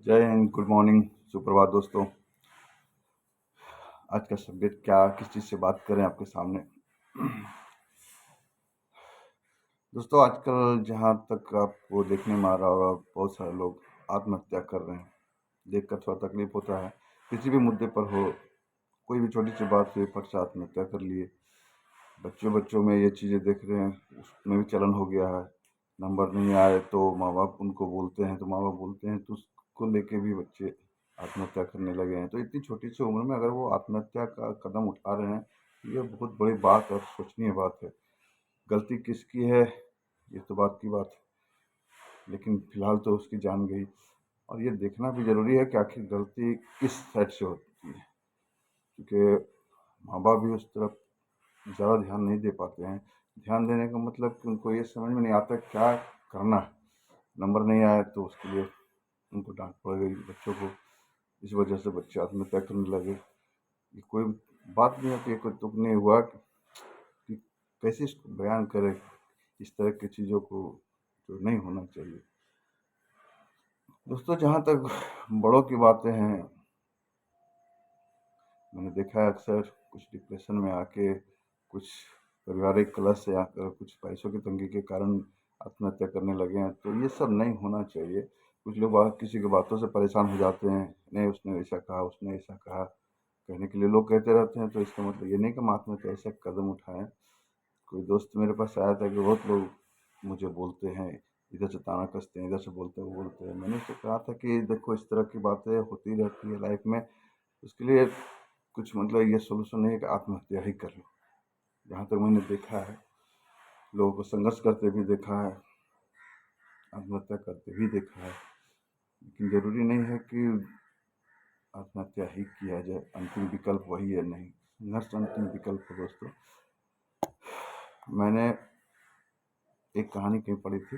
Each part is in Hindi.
जय हिंद, गुड मॉर्निंग, सुप्रभात दोस्तों। आज का सब्जेक्ट क्या, किस चीज़ से बात करें आपके सामने। दोस्तों, आजकल जहाँ तक आपको देखने में आ रहा होगा, बहुत सारे लोग आत्महत्या कर रहे हैं। देखकर थोड़ा तकलीफ होता है। किसी भी मुद्दे पर हो, कोई भी छोटी सी बात हुई, फट से आत्महत्या कर लिए। बच्चों बच्चों में ये चीज़ें देख रहे हैं, उसमें भी चलन हो गया है। नंबर नहीं आए तो माँ बाप उनको बोलते हैं, तो माँ बाप बोलते हैं, तो उसको लेके भी बच्चे आत्महत्या करने लगे हैं। तो इतनी छोटी सी उम्र में अगर वो आत्महत्या का कदम उठा रहे हैं, ये बहुत बड़ी बात और सोचनीय बात है। गलती किसकी है, ये तो बात की बात है, लेकिन फिलहाल तो उसकी जान गई। और ये देखना भी ज़रूरी है कि आखिर गलती किस साइड से होती है, क्योंकि माँ बाप भी उस तरफ ज़्यादा ध्यान नहीं दे पाते हैं। ध्यान देने का मतलब कि उनको ये समझ में नहीं आता क्या करना है। नंबर नहीं आया तो उसके लिए उनको डांट पड़ गई बच्चों को, इस वजह से बच्चे आत्महत्या करने लगे। ये कोई बात नहीं होती है, कोई तुक नहीं हुआ कि कैसे इसको बयान करें, इस तरह की चीज़ों को जो नहीं होना चाहिए। दोस्तों, जहाँ तक बड़ों की बातें हैं, मैंने देखा है अक्सर कुछ डिप्रेशन में आके, कुछ पारिवारिक कलह से आकर, कुछ पैसों की तंगी के कारण आत्महत्या करने लगे हैं। तो ये सब नहीं होना चाहिए। कुछ लोग किसी की बातों से परेशान हो जाते हैं, नहीं उसने ऐसा कहा, उसने ऐसा कहा, कहने के लिए लोग कहते रहते हैं। तो इसका मतलब ये नहीं कि हम आत्महत्या ऐसा कदम उठाएं। कोई दोस्त मेरे पास आया था कि बहुत लोग मुझे बोलते हैं, इधर से ताना कसते हैं, इधर से बोलते हैं, वो बोलते हैं। मैंने उससे कहा था कि देखो, इस तरह की बातें होती रहती है लाइफ में, उसके लिए कुछ मतलब ये सोल्यूशन नहीं है कि आत्महत्या ही कर लो। जहाँ तक मैंने देखा है, लोगों को संघर्ष करते भी देखा है, आत्महत्या करते भी देखा है, लेकिन ज़रूरी नहीं है कि आत्महत्या ही किया जाए। अंतिम विकल्प वही है नहीं, संघर्ष अंतिम विकल्प है दोस्तों। मैंने एक कहानी कहीं पढ़ी थी,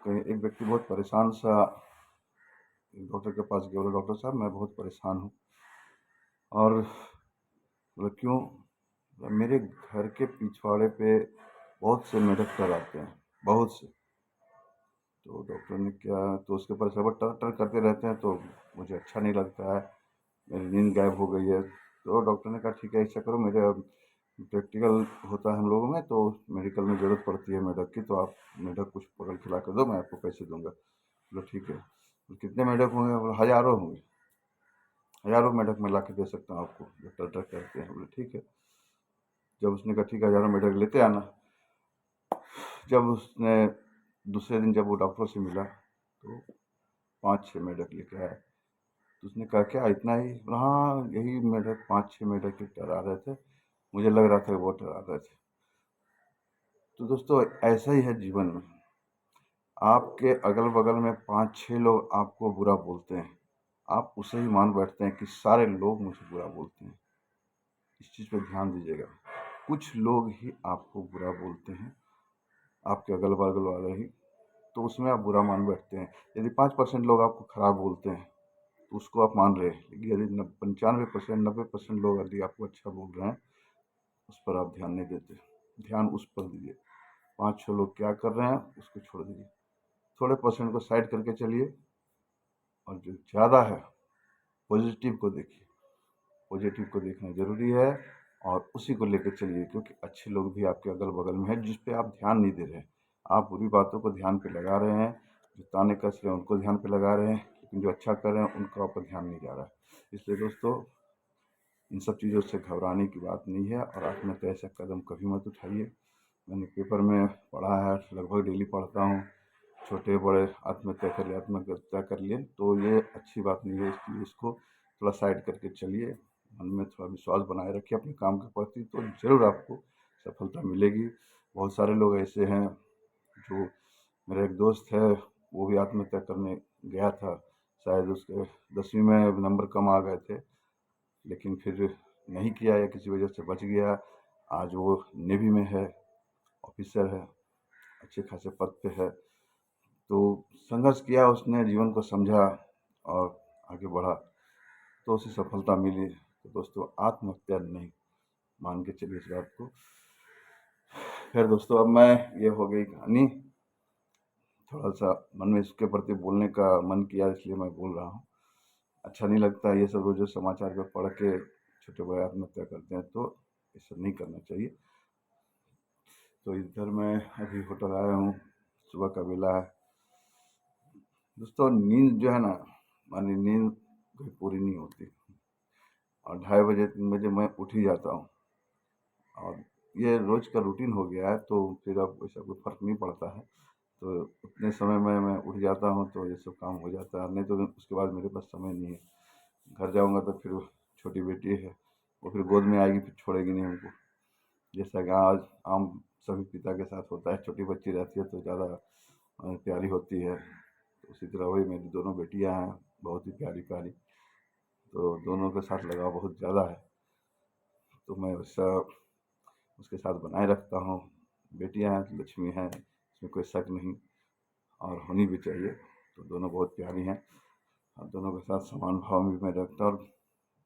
कहीं एक व्यक्ति बहुत परेशान सा डॉक्टर के पास गया। बोला, डॉक्टर साहब मैं बहुत परेशान हूँ। और बोला, क्यों? बोला, मेरे घर के पिछवाड़े पे बहुत से मेढक चर आते हैं, बहुत से। तो डॉक्टर ने क्या, तो उसके ऊपर सब टर टर करते रहते हैं, तो मुझे अच्छा नहीं लगता है, मेरी नींद गायब हो गई है। तो डॉक्टर ने कहा, ठीक है ऐसा करो, मेरे प्रैक्टिकल होता है हम लोगों में, तो मेडिकल में ज़रूरत पड़ती है मेढक की, तो आप मेढक कुछ पकड़ खिला कर दो, मैं आपको पैसे दूंगा। बोला, ठीक है। तो कितने मेढक होंगे? बोला, हज़ारों होंगे, हज़ारों मेढक मैं ला के दे सकता हूँ आपको जो टर टर करते हैं। बोले, ठीक है। जब उसने कहा, ठीक है, हज़ारों मेढक लेते आना। जब उसने दूसरे दिन जब वो डॉक्टर से मिला, तो 5-6 मेढक लेके आया। तो उसने कहा, क्या इतना ही? बोला, हाँ यही मेढक, 5-6 मेढक ही डरा रहे थे, मुझे लग रहा था कि वो डरा रहे थे। तो दोस्तों, ऐसा ही है जीवन में। आपके अगल बगल में 5-6 लोग आपको बुरा बोलते हैं, आप उसे ही मान बैठते हैं कि सारे लोग मुझे बुरा बोलते हैं। इस चीज़ पे ध्यान दीजिएगा। कुछ लोग ही आपको बुरा बोलते हैं, आपके अगल बगल वाले ही, तो उसमें आप बुरा मान बैठते हैं। यदि 5% लोग आपको खराब बोलते हैं तो उसको आप मान रहे हैं, लेकिन यदि 95%, 90% लोग यदि आपको अच्छा बोल रहे हैं, उस पर आप ध्यान नहीं देते। ध्यान उस पर दीजिए, 5-6 लोग क्या कर रहे हैं उसको छोड़ दीजिए, थोड़े परसेंट को साइड करके चलिए, और जो ज़्यादा है पॉजिटिव को देखिए। पॉजिटिव को देखना ज़रूरी है, और उसी को लेकर चलिए, क्योंकि अच्छे लोग भी आपके अगल बगल में हैं जिस पे आप ध्यान नहीं दे रहे हैं। आप बुरी बातों को ध्यान पे लगा रहे हैं, जो ताने कस रहे हैं उनको ध्यान पे लगा रहे हैं, लेकिन जो अच्छा कर रहे हैं उनका आप पर ध्यान नहीं जा रहा है। इसलिए दोस्तों, इन सब चीज़ों से घबराने की बात नहीं है, और आत्महत्या ऐसा कदम कभी मत उठाइए। मैंने पेपर में पढ़ा है, लगभग डेली पढ़ता हूँ, छोटे बड़े आत्महत्या कर लिए, आत्महत्या कर लिए, तो ये अच्छी बात नहीं है। इसलिए इसको थोड़ा साइड करके चलिए, मन में थोड़ा विश्वास बनाए रखिए अपने काम के प्रति, तो ज़रूर आपको सफलता मिलेगी। बहुत सारे लोग ऐसे हैं, जो मेरा एक दोस्त है, वो भी आत्महत्या करने गया था। शायद उसके 10वीं में नंबर कम आ गए थे, लेकिन फिर नहीं किया या किसी वजह से बच गया। आज वो नेवी में है, ऑफिसर है, अच्छे खासे पद पे है। तो संघर्ष किया उसने, जीवन को समझा और आगे बढ़ा, तो उसे सफलता मिली। तो दोस्तों, आत्महत्या नहीं, मान के चलिए इस बात को। खैर दोस्तों, अब मैं, ये हो गई कहानी, थोड़ा-सा मन में इसके प्रति बोलने का मन किया, इसलिए मैं बोल रहा हूँ। अच्छा नहीं लगता ये सब रोज़ समाचार में पढ़ के छोटे भाई आत्महत्या करते हैं, तो ये सब नहीं करना चाहिए। तो इधर मैं अभी होटल आया हूँ, सुबह का वेला है। दोस्तों नींद जो है ना, मानी नींद कभी पूरी नहीं होती और 2:30 बजे 3 बजे मैं उठ ही जाता हूँ और ये रोज़ का रूटीन हो गया है, तो फिर अब ऐसा कोई फ़र्क नहीं पड़ता है। तो उतने समय में मैं उठ जाता हूँ तो ये सब काम हो जाता है, नहीं तो उसके बाद मेरे पास समय नहीं है। घर जाऊँगा तो फिर छोटी बेटी है, वो फिर गोद में आएगी, फिर छोड़ेगी नहीं हमको। जैसा कि आज आम सभी पिता के साथ होता है, छोटी बच्ची रहती है तो ज़्यादा प्यारी होती है। तो उसी तरह वही मेरी दोनों बेटियां हैं, बहुत ही प्यारी प्यारी, तो दोनों के साथ लगाव बहुत ज़्यादा है। तो मैं वैसा उसके साथ बनाए रखता हूँ। बेटियां हैं तो लक्ष्मी हैं, इसमें कोई शक नहीं और होनी भी चाहिए। तो दोनों बहुत प्यारी हैं और दोनों के साथ समान भाव भी मैं रखता हूँ।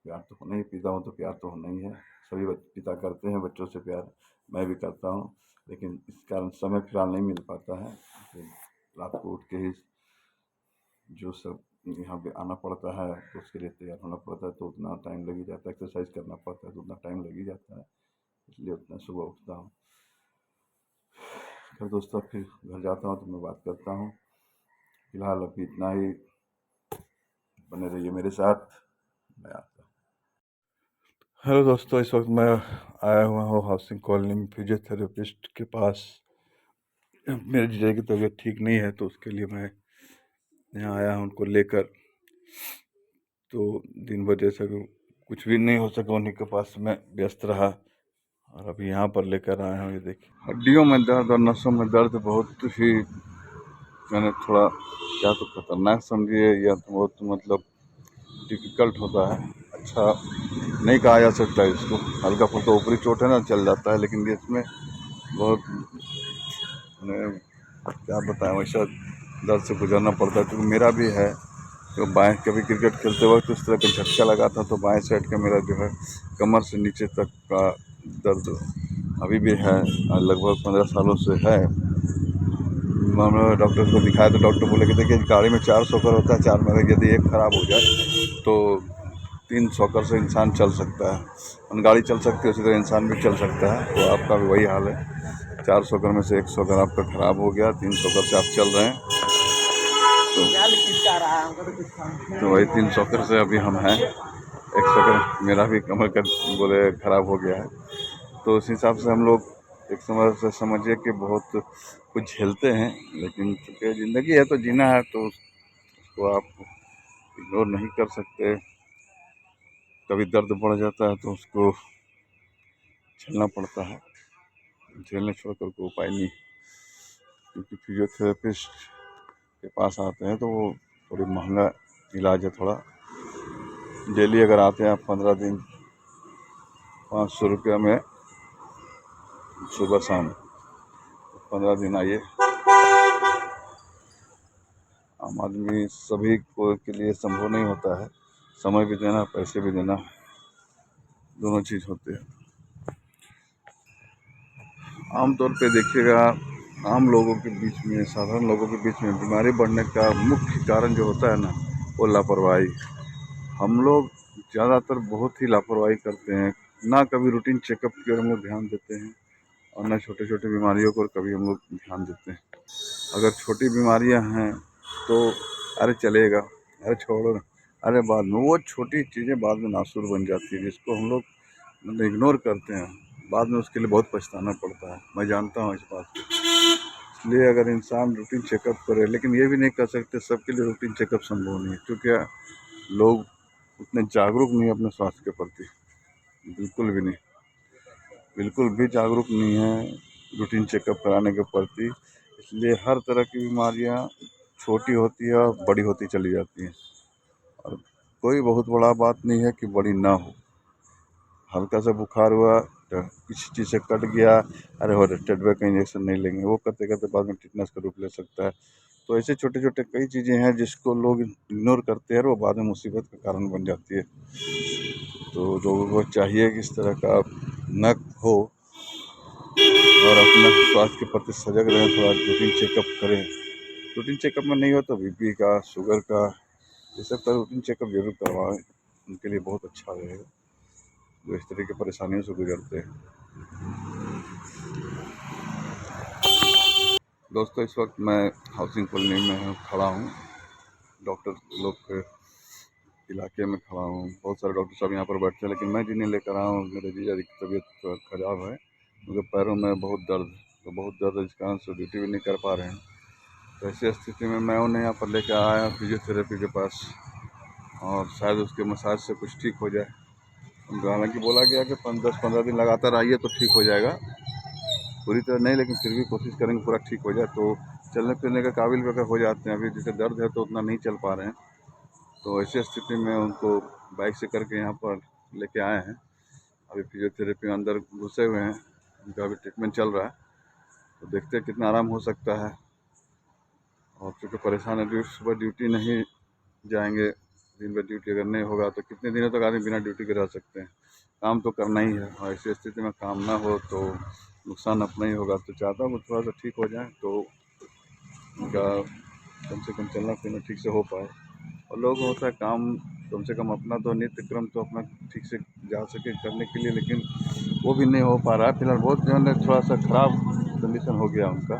प्यार तो होना ही, पिता हूँ तो प्यार तो होना ही है। सभी पिता करते हैं बच्चों से प्यार, मैं भी करता हूँ, लेकिन इस कारण समय फिलहाल नहीं मिल पाता है। फिर रात को उठ के ही जो सब यहाँ पे आना पड़ता है तो उसके लिए तैयार होना पड़ता है, तो उतना टाइम लग ही जाता है। एक्सरसाइज करना पड़ता है तो उतना टाइम लग ही जाता है, इसलिए उतना सुबह उठता हूँ। फिर दोस्तों फिर घर जाता हूँ तो मैं बात करता हूँ। फिलहाल अभी इतना ही, बने रहिए मेरे साथ, मैं आता हूँ। हेलो दोस्तों, इस वक्त मैं आया हुआ हूँ हाउसिंग कॉलोनी में फिजियोथेरेपिस्ट के पास। मेरे जीजा की तबीयत ठीक नहीं है तो उसके लिए मैं यहाँ आया हूँ उनको लेकर। तो दिन भर जैसा कि कुछ भी नहीं हो सका, उन्हीं के पास मैं व्यस्त रहा और अभी यहाँ पर लेकर आया हूँ। ये देखिए, हड्डियों में दर्द और नसों में दर्द बहुत ही, मैंने थोड़ा क्या तो खतरनाक समझिए या तो बहुत मतलब डिफ़िकल्ट होता है। अच्छा नहीं कहा जा सकता है इसको, हल्का फुल्का ऊपरी चोट है ना, चल जाता है, लेकिन इसमें बहुत क्या बताएं, वैसा दर्द से गुजरना पड़ता है। क्योंकि मेरा भी है, तो बाएं कभी क्रिकेट खेलते वक्त उस तरह का झटका लगा था, तो बाएं साइड का मेरा जो है कमर से नीचे तक का दर्द अभी भी है, लगभग 15 सालों से है। मैंने डॉक्टर को दिखाया तो डॉक्टर बोले कि देखिए गाड़ी में 4 शॉकर होता है, 4 में यदि एक ख़राब हो जाए तो 3 शॉकर से इंसान चल सकता है। गाड़ी चल सकती है उसी तरह इंसान भी चल सकता है, तो आपका भी वही हाल है। 4 शॉकर में से 1 शॉकर आपका ख़राब हो गया, 3 शॉकर से आप चल रहे हैं, तो वही 3 शॉकर से अभी हम हैं। 1 शॉकर मेरा भी कमर का बोले ख़राब हो गया है। तो उस हिसाब से हम लोग एक समय से समझिए कि बहुत कुछ झेलते हैं, लेकिन चूँकि ज़िंदगी है तो जीना है, तो उसको आप इग्नोर नहीं कर सकते। कभी दर्द बढ़ जाता है तो उसको झेलना पड़ता है, झेलने छोड़ कर कोई उपाय नहीं। क्योंकि फिजियोथेरेपिस्ट के पास आते हैं तो वो थोड़ी महंगा इलाज है थोड़ा। डेली अगर आते हैं आप 15 दिन, 500 रुपया में सुबह शाम, 15 दिन आइए। आम आदमी सभी को के लिए संभव नहीं होता है, समय भी देना, पैसे भी देना, दोनों चीज़ होते हैं। आमतौर पे देखिएगा, आम लोगों के बीच में, साधारण लोगों के बीच में बीमारी बढ़ने का मुख्य कारण जो होता है ना, वो लापरवाही। हम लोग ज़्यादातर बहुत ही लापरवाही करते हैं, ना कभी रूटीन चेकअप की ओर हम लोग ध्यान देते हैं और ना छोटे छोटे बीमारियों पर कभी हम लोग ध्यान देते हैं। अगर छोटी बीमारियां हैं तो अरे चलेगा, अरे छोड़ो ना, अरे बाद में, वो छोटी चीज़ें बाद में नासुर बन जाती है, जिसको हम लोग मतलब इग्नोर करते हैं, बाद में उसके लिए बहुत पछताना पड़ता है। मैं जानता हूँ इस बात को। इसलिए अगर इंसान रूटीन चेकअप करे, लेकिन ये भी नहीं कर सकते सबके लिए रूटीन चेकअप संभव नहीं है, क्योंकि लोग उतने जागरूक नहीं है अपने स्वास्थ्य के प्रति, बिल्कुल भी नहीं, बिल्कुल भी जागरूक नहीं है रूटीन चेकअप कराने के प्रति। इसलिए हर तरह की बीमारियां छोटी होती है और बड़ी होती चली जाती हैं, और कोई बहुत बड़ा बात नहीं है कि बड़ी ना हो। हल्का सा बुखार हुआ तो किसी चीज़ से कट गया, अरे हो टेटवे का इंजेक्शन नहीं लेंगे, वो करते करते बाद में टिटनेस का रूप ले सकता है। तो ऐसे छोटे छोटे कई चीज़ें हैं जिसको लोग इग्नोर करते हैं और वो बाद में मुसीबत का कारण बन जाती है। तो लोगों को चाहिए कि इस तरह का न हो और अपना स्वास्थ्य के प्रति सजग रहें, थोड़ा रूटीन चेकअप करें। रूटीन चेकअप में नहीं हो तो बीपी का, शुगर का, ये सब का रूटीन चेकअप जरूर करवाएं, उनके लिए बहुत अच्छा रहेगा जो इस तरह की परेशानियों से गुजरते हैं। दोस्तों, इस वक्त मैं हाउसिंग कॉलोनी में खड़ा हूँ, डॉक्टर लोग के इलाके में खड़ा हूँ। बहुत सारे डॉक्टर साहब यहाँ पर बैठते हैं, लेकिन मैं जिन्हें लेकर आया हूँ, मेरे जीजा जी की तबीयत खराब है, उनके पैरों में बहुत दर्द है, इस कारण से ड्यूटी भी नहीं कर पा रहे हैं। तो ऐसी स्थिति में मैं उन्हें यहाँ पर लेकर आया फिजियोथेरेपी के पास, और शायद उसके मसाज से कुछ ठीक हो जाए। उनको हालांकि बोला गया कि 10-15 दिन लगातार आइए तो ठीक हो जाएगा, पूरी तरह नहीं, लेकिन फिर भी कोशिश करेंगे पूरा ठीक हो जाए, तो चलने फिरने के काबिल भी अगर हो जाते हैं। अभी जैसे दर्द है तो उतना नहीं चल पा रहे हैं, तो ऐसी स्थिति में उनको बाइक से करके यहाँ पर लेके आए हैं। अभी फिजियोथेरेपी में अंदर घुसे हुए हैं, उनका अभी ट्रीटमेंट चल रहा है, तो देखते हैं कितना आराम हो सकता है। और चूँकि परेशान है, सुबह ड्यूटी नहीं जाएंगे, दिन भर ड्यूटी अगर नहीं होगा तो कितने दिनों तक आदमी बिना ड्यूटी के रह सकते हैं। काम तो करना ही है, और ऐसी स्थिति में काम ना हो तो नुकसान अपना ही होगा। तो चाहता हूँ थोड़ा सा ठीक हो जाए, तो उनका कम से कम चलना फिरना ठीक से हो पाए। और लोग होता है काम, कम से कम अपना तो नित्य क्रम तो अपना ठीक से जा सके करने के लिए, लेकिन वो भी नहीं हो पा रहा है फिलहाल। बहुत जो है थोड़ा सा ख़राब कंडीशन हो गया उनका,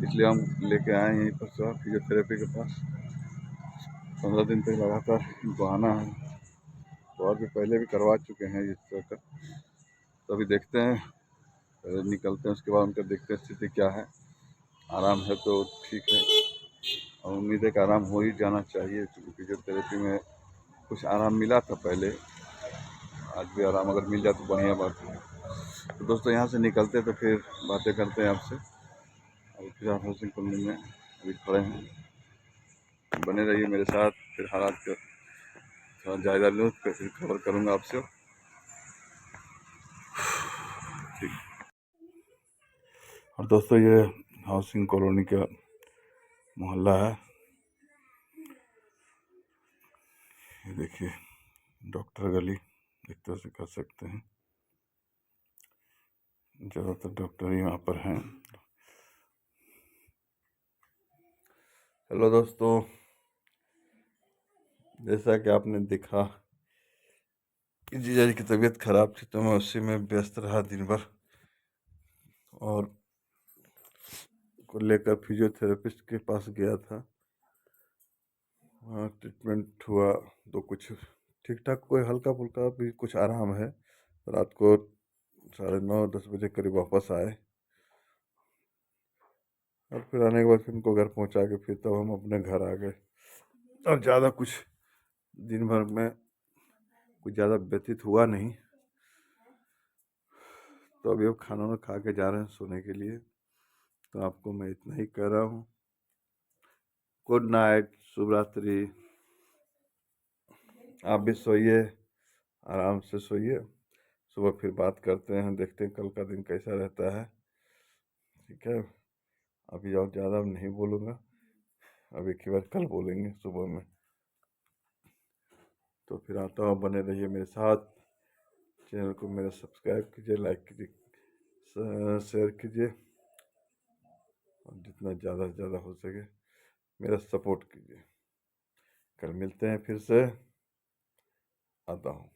इसलिए हम लेके आए हैं यहीं पर फिजियोथेरेपी के पास। 15 दिन तक लगातार इनको आना है, तो और भी पहले भी करवा चुके हैं इस तरह का। तो अभी देखते हैं, पहले निकलते हैं, उसके बाद उनका देखते हैं स्थिति क्या है। आराम है तो ठीक है, और उम्मीद है कि आराम हो ही जाना चाहिए, क्योंकि फिजियोथेरेपी में कुछ आराम मिला था पहले, आज भी आराम अगर मिल जाए तो बढ़िया बात है। तो दोस्तों, यहाँ से निकलते तो फिर बातें करते हैं आपसे। अभी फिर आप हाउसिंग कॉलोनी में अभी खड़े हैं, बने रहिए मेरे साथ, फिर हालात का थोड़ा जायज़ा लूँ, फिर खबर करूँगा आपसे। ठीक। और दोस्तों, ये हाउसिंग कॉलोनी का मोहल्ला है, ये देखिए डॉक्टर गली एक तरह से कह सकते हैं, ज़्यादातर डॉक्टर ही यहाँ पर हैं। हेलो दोस्तों, जैसा कि आपने देखा कि जीजा जी की तबीयत खराब थी, तो मैं उसी में व्यस्त रहा दिन भर, और को लेकर फिजियोथेरेपिस्ट के पास गया था। वहाँ ट्रीटमेंट हुआ तो कुछ ठीक ठाक, कोई हल्का फुल्का भी कुछ आराम है। रात को 9:30-10 बजे करीब वापस आए, और फिर आने के बाद फिर उनको घर पहुँचा के फिर तब हम अपने घर आ गए। और ज़्यादा कुछ दिन भर में कुछ ज़्यादा व्यतीत हुआ नहीं। तो अभी अब खाना वाना खा के जा रहे हैं सोने के लिए। तो आपको मैं इतना ही कह रहा हूँ, गुड नाइट, शुभ रात्रि। आप भी सोइए, आराम से सोइए, सुबह फिर बात करते हैं, देखते हैं कल का दिन कैसा रहता है। ठीक है, अभी और ज़्यादा नहीं बोलूँगा, अब एक ही बार कल बोलेंगे सुबह में। तो फिर आता हूँ, बने रहिए मेरे साथ, चैनल को मेरा सब्सक्राइब कीजिए, लाइक कीजिए, शेयर कीजिए, और जितना ज़्यादा से ज़्यादा हो सके मेरा सपोर्ट कीजिए। कल मिलते हैं, फिर से आता हूँ।